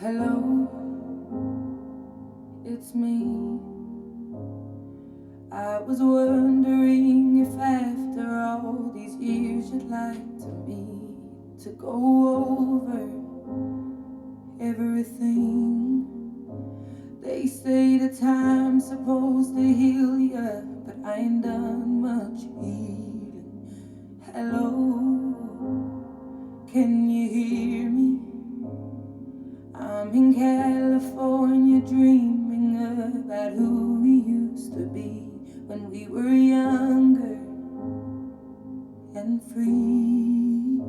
Hello, it's me. I was wondering if after all these years you'd like to go over everything. They say the time's supposed to heal ya, but I ain't done much healing. Hello, can you hear me? I'm in California dreaming about who we used to be when we were younger and free.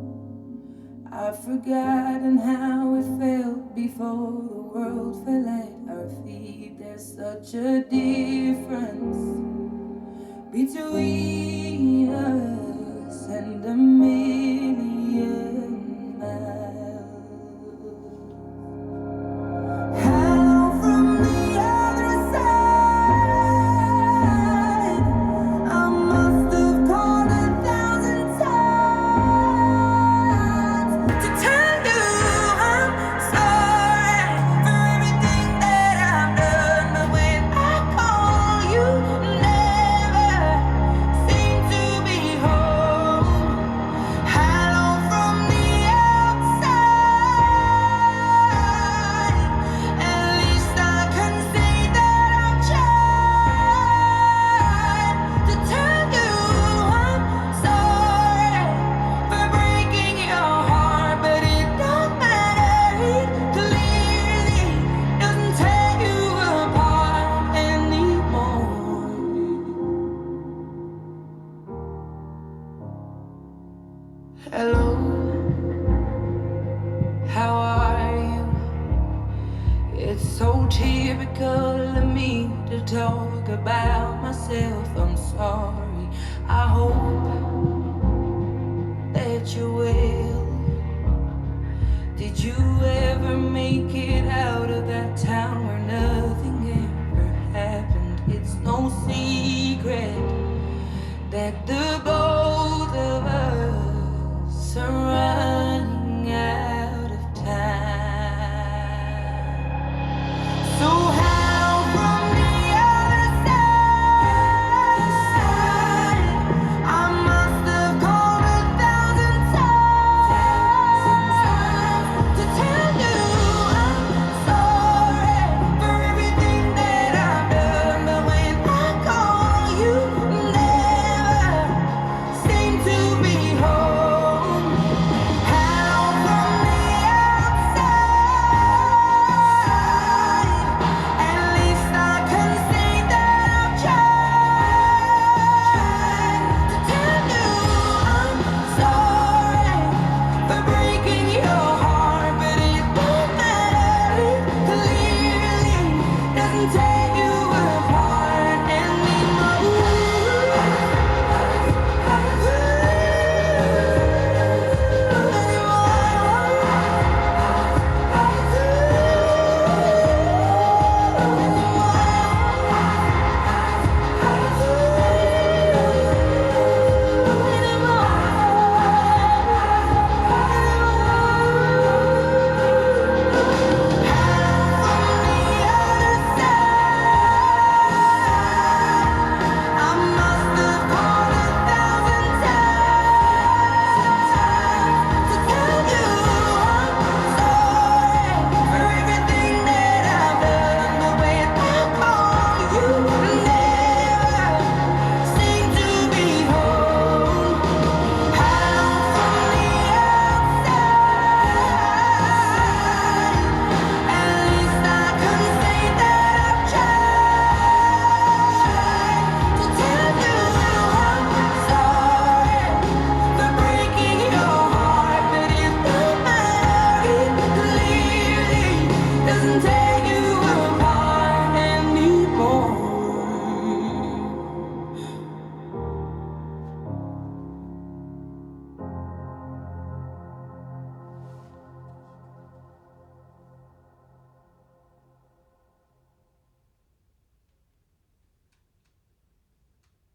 I've forgotten how it felt before the world fell at our feet. There's such a difference between us and a million miles. Hello, how are you? It's so typical of me to talk about myself. I'm sorry. I hope that you're well. Did you ever make it out of that town where nothing ever happened? It's no secret that the